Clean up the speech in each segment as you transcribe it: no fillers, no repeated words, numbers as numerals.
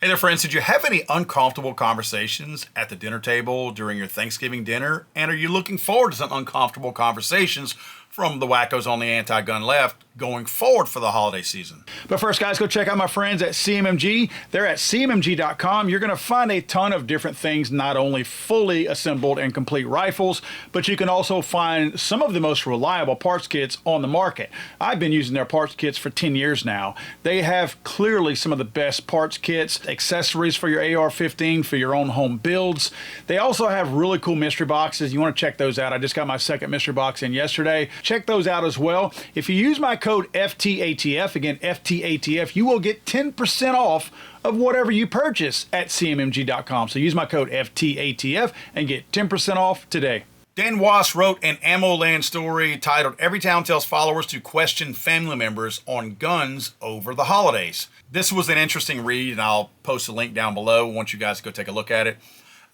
Hey there, friends. Did you have any uncomfortable conversations at the dinner table during your Thanksgiving dinner? And are you looking forward to some uncomfortable conversations from the wackos on the anti-gun left going forward for the holiday season? But first, guys, go check out my friends at CMMG. They're at cmmg.com. You're going to find a ton of different things, not only fully assembled and complete rifles, but you can also find some of the most reliable parts kits on the market. I've been using their parts kits for 10 years now. They have clearly some of the best parts kits, accessories for your AR-15, for your own home builds. They also have really cool mystery boxes. You want to check those out. I just got my second mystery box in yesterday. Check those out as well. If you use my code FTATF, again, FTATF, you will get 10% off of whatever you purchase at cmmg.com. So use my code FTATF and get 10% off today. Dan Wass wrote an Ammo Land story titled "Every Town Tells Followers to Question Family Members on Guns Over the Holidays." This was an interesting read, and I'll post a link down below once you guys go take a look at it.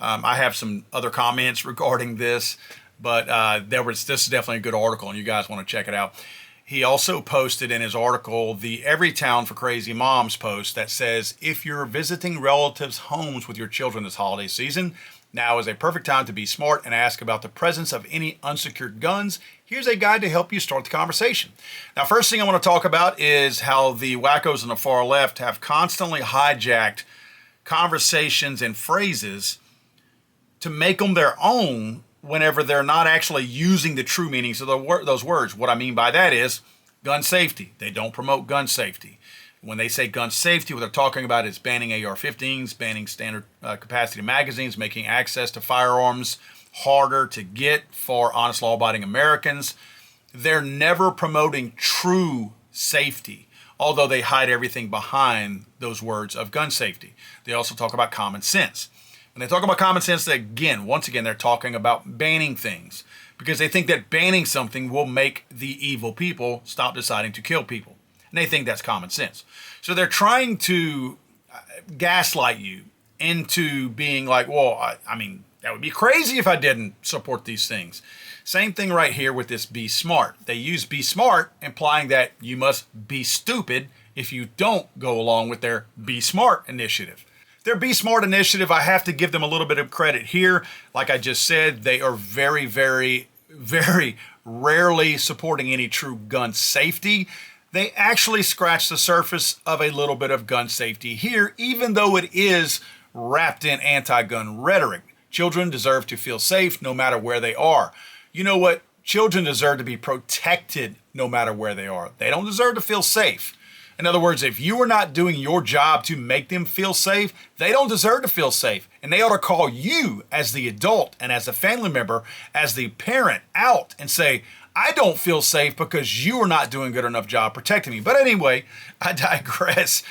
I have some other comments regarding this, but this is definitely a good article, and you guys want to check it out. He also posted in his article the Every Town for Crazy Moms post that says, if you're visiting relatives' homes with your children this holiday season, now is a perfect time to be smart and ask about the presence of any unsecured guns. Here's a guide to help you start the conversation. Now, first thing I want to talk about is how the wackos on the far left have constantly hijacked conversations and phrases to make them their own whenever they're not actually using the true meanings of those words. What I mean by that is gun safety. They don't promote gun safety. When they say gun safety, what they're talking about is banning AR-15s, banning standard capacity magazines, making access to firearms harder to get for honest, law-abiding Americans. They're never promoting true safety, although they hide everything behind those words of gun safety. They also talk about common sense. When they talk about common sense, once again, they're talking about banning things because they think that banning something will make the evil people stop deciding to kill people. And they think that's common sense. So they're trying to gaslight you into being like, well, I mean, that would be crazy if I didn't support these things. Same thing right here with this be smart. They use be smart, implying that you must be stupid if you don't go along with their be smart initiative. Their Be Smart initiative, I have to give them a little bit of credit here. Like I just said, they are very, very, very rarely supporting any true gun safety. They actually scratch the surface of a little bit of gun safety here, even though it is wrapped in anti-gun rhetoric. Children deserve to feel safe no matter where they are. You know what? Children deserve to be protected no matter where they are. They don't deserve to feel safe. In other words, if you are not doing your job to make them feel safe, they don't deserve to feel safe. And they ought to call you as the adult and as a family member, as the parent out and say, I don't feel safe because you are not doing a good enough job protecting me. But anyway, I digress.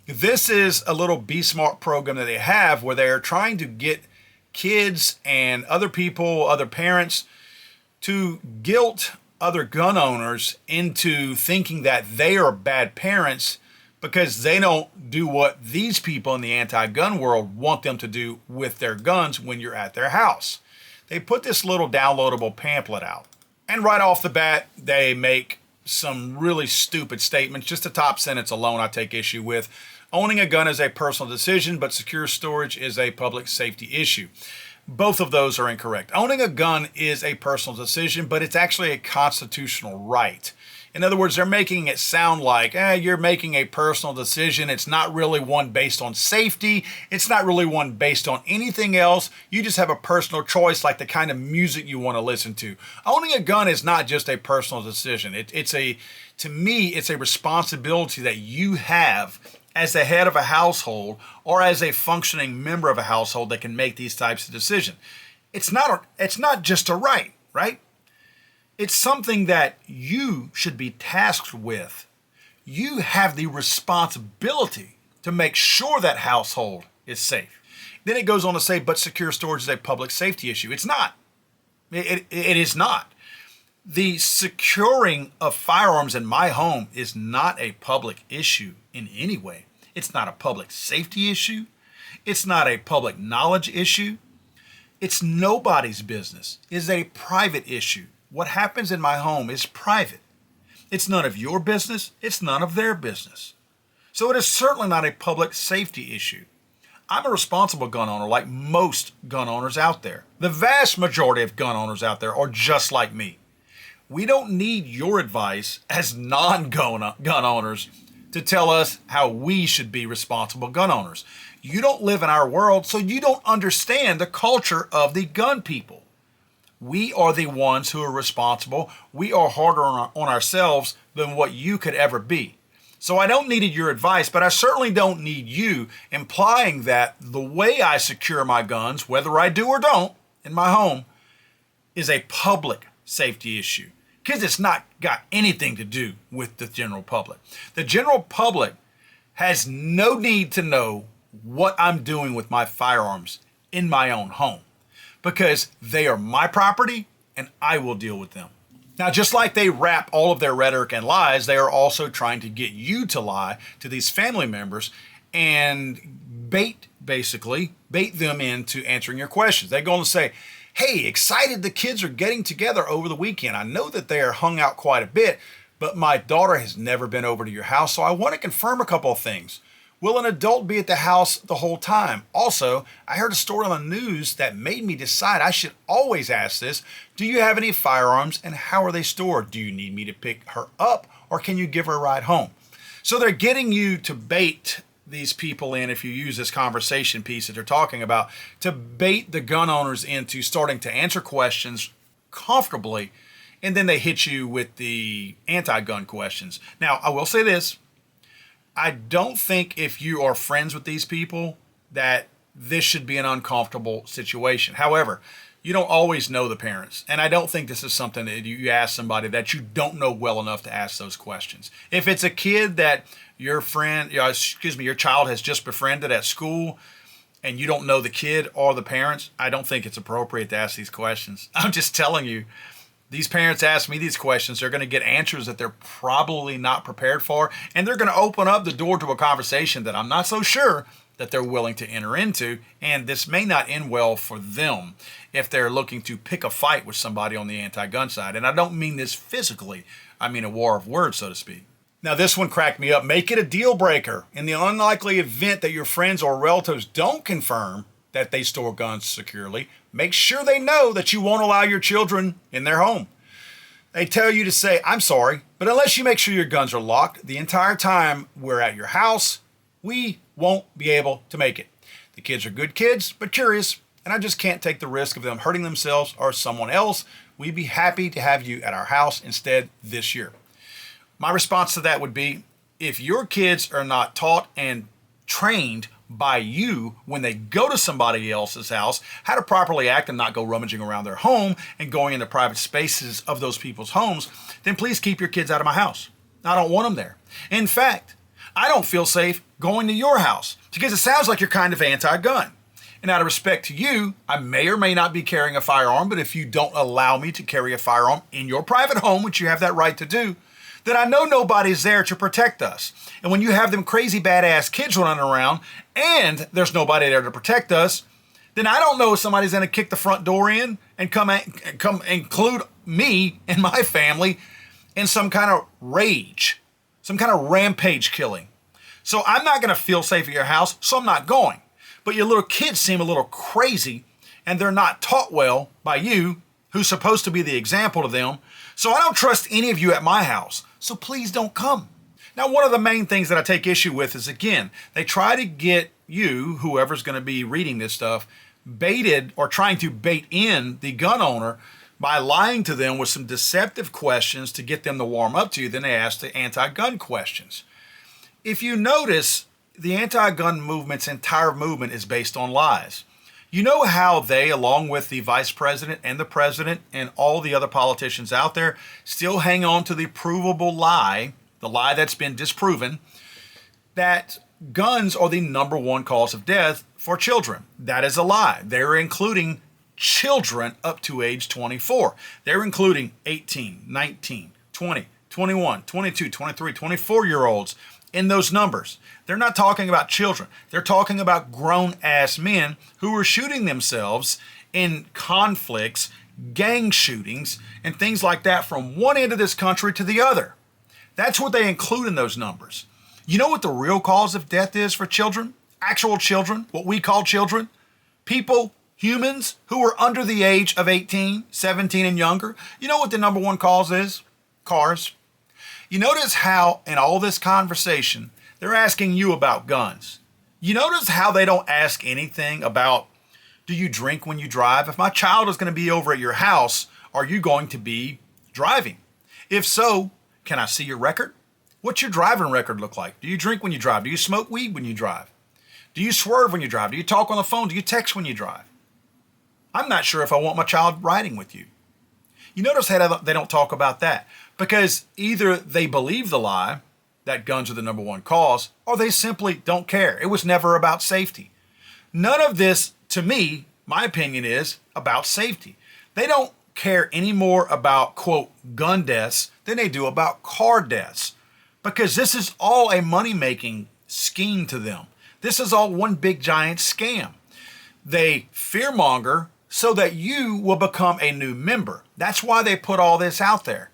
This is a little Be Smart program that they have where they're trying to get kids and other people, other parents, to guilt other gun owners into thinking that they are bad parents because they don't do what these people in the anti-gun world want them to do with their guns when you're at their house. They put this little downloadable pamphlet out. And right off the bat, they make some really stupid statements. Just the top sentence alone I take issue with. Owning a gun is a personal decision, but secure storage is a public safety issue. Both of those are incorrect. Owning a gun is a personal decision, but it's actually a constitutional right. In other words, they're making it sound like, you're making a personal decision. It's not really one based on safety. It's not really one based on anything else. You just have a personal choice, like the kind of music you want to listen to. Owning a gun is not just a personal decision. To me, it's a responsibility that you have as the head of a household or as a functioning member of a household that can make these types of decisions. It's not just a right, right? It's something that you should be tasked with. You have the responsibility to make sure that household is safe. Then it goes on to say, but secure storage is a public safety issue. It's not. It is not. The securing of firearms in my home is not a public issue in any way. It's not a public safety issue. It's not a public knowledge issue. It's nobody's business. It's a private issue. What happens in my home is private. It's none of your business. It's none of their business. So it is certainly not a public safety issue. I'm a responsible gun owner like most gun owners out there. The vast majority of gun owners out there are just like me. We don't need your advice as non-gun owners to tell us how we should be responsible gun owners. You don't live in our world, so you don't understand the culture of the gun people. We are the ones who are responsible. We are harder on ourselves than what you could ever be. So I don't need your advice, but I certainly don't need you implying that the way I secure my guns, whether I do or don't, in my home, is a public safety issue. Because it's not got anything to do with the general public. The general public has no need to know what I'm doing with my firearms in my own home, because they are my property and I will deal with them. Now, just like they wrap all of their rhetoric in lies, they are also trying to get you to lie to these family members and bait them into answering your questions. They're going to say, hey, excited the kids are getting together over the weekend. I know that they are hung out quite a bit, but my daughter has never been over to your house, so I want to confirm a couple of things. Will an adult be at the house the whole time? Also, I heard a story on the news that made me decide I should always ask this. Do you have any firearms and how are they stored? Do you need me to pick her up or can you give her a ride home? So they're getting you to bait these people in, if you use this conversation piece that they're talking about, to bait the gun owners into starting to answer questions comfortably, and then they hit you with the anti-gun questions. Now, I will say this. I don't think if you are friends with these people that this should be an uncomfortable situation. However, you don't always know the parents, and I don't think this is something that you ask somebody that you don't know well enough to ask those questions. If it's a kid that your child has just befriended at school and you don't know the kid or the parents, I don't think it's appropriate to ask these questions. I'm just telling you, these parents ask me these questions, they're going to get answers that they're probably not prepared for, and they're going to open up the door to a conversation that I'm not so sure that they're willing to enter into, and this may not end well for them if they're looking to pick a fight with somebody on the anti-gun side. And I don't mean this physically, I mean a war of words, so to speak. Now, this one cracked me up. Make it a deal breaker. In the unlikely event that your friends or relatives don't confirm that they store guns securely, make sure they know that you won't allow your children in their home. They tell you to say, I'm sorry, but unless you make sure your guns are locked the entire time we're at your house, we won't be able to make it. The kids are good kids, but curious, and I just can't take the risk of them hurting themselves or someone else. We'd be happy to have you at our house instead this year. My response to that would be, if your kids are not taught and trained by you when they go to somebody else's house how to properly act and not go rummaging around their home and going into private spaces of those people's homes, then please keep your kids out of my house. I don't want them there. In fact, I don't feel safe going to your house because it sounds like you're kind of anti-gun. And out of respect to you, I may or may not be carrying a firearm, but if you don't allow me to carry a firearm in your private home, which you have that right to do, then I know nobody's there to protect us. And when you have them crazy badass kids running around and there's nobody there to protect us, then I don't know if somebody's going to kick the front door in and come include me and my family in some kind of rage, some kind of rampage killing. So I'm not going to feel safe at your house, so I'm not going. But your little kids seem a little crazy and they're not taught well by you, who's supposed to be the example to them. So I don't trust any of you at my house. So please don't come. Now, one of the main things that I take issue with is, again, they try to get you, whoever's going to be reading this stuff, baited or trying to bait in the gun owner by lying to them with some deceptive questions to get them to warm up to you. Then they ask the anti-gun questions. If you notice, the anti-gun movement's entire movement is based on lies. You know how they, along with the vice president and the president and all the other politicians out there, still hang on to the provable lie, the lie that's been disproven, that guns are the number one cause of death for children. That is a lie. They're including children up to age 24. They're including 18, 19, 20, 21, 22, 23, 24-year-olds in those numbers. They're not talking about children. They're talking about grown-ass men who are shooting themselves in conflicts, gang shootings, and things like that from one end of this country to the other. That's what they include in those numbers. You know what the real cause of death is for children? actual children, what we call children, people, humans who are under the age of 18, 17 and younger, you know what the number one cause is? Cars. You notice how in all this conversation, they're asking you about guns. You notice how they don't ask anything about, do you drink when you drive? If my child is going to be over at your house, are you going to be driving? If so, can I see your record? What's your driving record look like? Do you drink when you drive? Do you smoke weed when you drive? Do you swerve when you drive? Do you talk on the phone? Do you text when you drive? I'm not sure if I want my child riding with you. You notice how they don't talk about that because either they believe the lie that guns are the number one cause, or they simply don't care. It was never about safety. None of this, to me, my opinion is about safety. They don't care any more about, quote, gun deaths than they do about car deaths because this is all a money-making scheme to them. This is all one big giant scam. They fearmonger so that you will become a new member. That's why they put all this out there.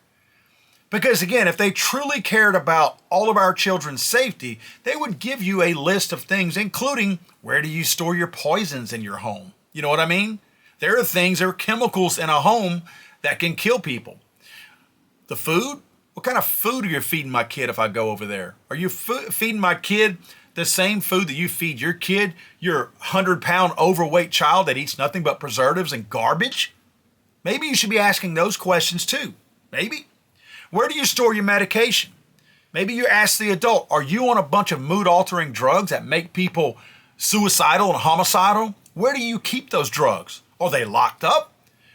Because again, if they truly cared about all of our children's safety, they would give you a list of things, including where do you store your poisons in your home? You know what I mean? There are chemicals in a home that can kill people. The food? What kind of food are you feeding my kid if I go over there? Are you feeding my kid the same food that you feed your kid, your 100-pound overweight child that eats nothing but preservatives and garbage? Maybe you should be asking those questions too. Maybe. Where do you store your medication? Maybe you ask the adult, are you on a bunch of mood-altering drugs that make people suicidal and homicidal? Where do you keep those drugs? Are they locked up?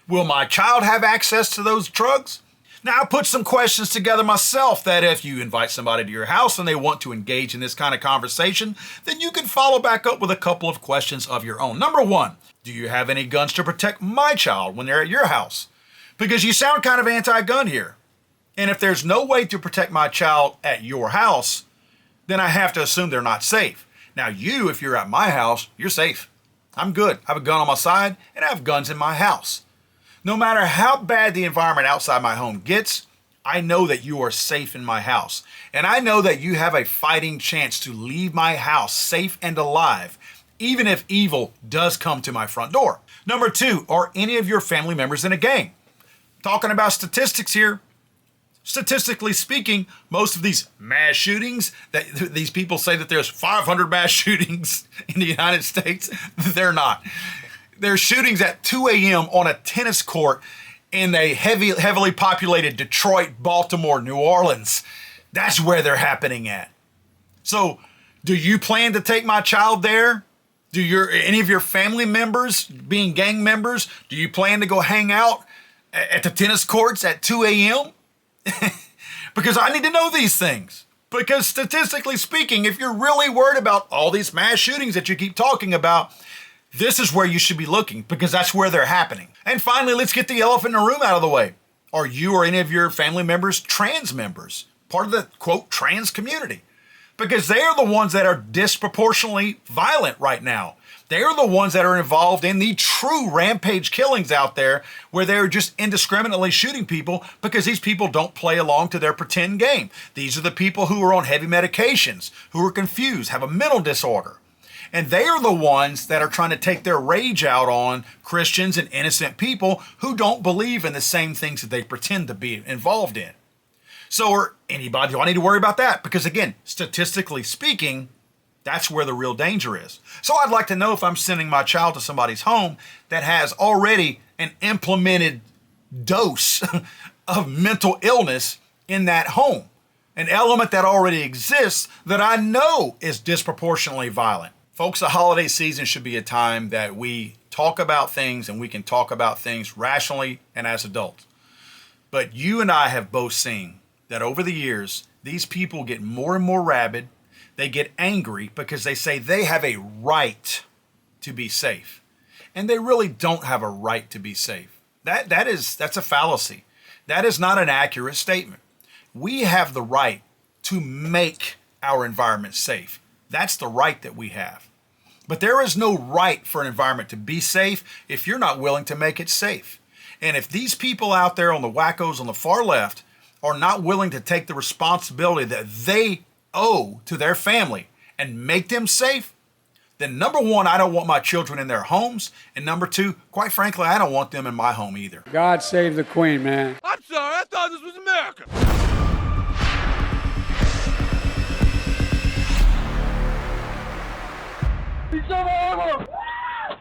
Will my child have access to those drugs? Now, I put some questions together myself that if you invite somebody to your house and they want to engage in this kind of conversation, then you can follow back up with a couple of questions of your own. Number one, do you have any guns to protect my child when they're at your house? Because you sound kind of anti-gun here. And if there's no way to protect my child at your house, then I have to assume they're not safe. Now you, if you're at my house, you're safe. I'm good. I have a gun on my side and I have guns in my house. No matter how bad the environment outside my home gets, I know that you are safe in my house. And I know that you have a fighting chance to leave my house safe and alive, even if evil does come to my front door. Number two, are any of your family members in a gang? Talking about statistics here. Statistically speaking, most of these mass shootings, that these people say that there's 500 mass shootings in the United States, they're not. There's shootings at 2 a.m. on a tennis court in a heavily populated Detroit, Baltimore, New Orleans. That's where they're happening at. So, do you plan to take my child there? Do any of your family members, being gang members, do you plan to go hang out at the tennis courts at 2 a.m.? Because I need to know these things. Because statistically speaking, if you're really worried about all these mass shootings that you keep talking about, this is where you should be looking because that's where they're happening. And finally, let's get the elephant in the room out of the way. Are you or any of your family members trans members? Part of the, quote, trans community? Because they are the ones that are disproportionately violent right now. They are the ones that are involved in the true rampage killings out there where they're just indiscriminately shooting people because these people don't play along to their pretend game. These are the people who are on heavy medications, who are confused, have a mental disorder. And they are the ones that are trying to take their rage out on Christians and innocent people who don't believe in the same things that they pretend to be involved in. So, or anybody, do I need to worry about that? Because again, statistically speaking, that's where the real danger is. So I'd like to know if I'm sending my child to somebody's home that has already an implemented dose of mental illness in that home, an element that already exists that I know is disproportionately violent. Folks, the holiday season should be a time that we talk about things and we can talk about things rationally and as adults. But you and I have both seen that over the years, these people get more and more rabid. They get angry because they say they have a right to be safe. And they really don't have a right to be safe. That's a fallacy. That is not an accurate statement. We have the right to make our environment safe. That's the right that we have. But there is no right for an environment to be safe if you're not willing to make it safe. And if these people out there on the wackos on the far left are not willing to take the responsibility that they owe to their family and make them safe, then number one, I don't want my children in their homes. And number two, quite frankly, I don't want them in my home either. God save the Queen, man. I'm sorry, I thought this was America.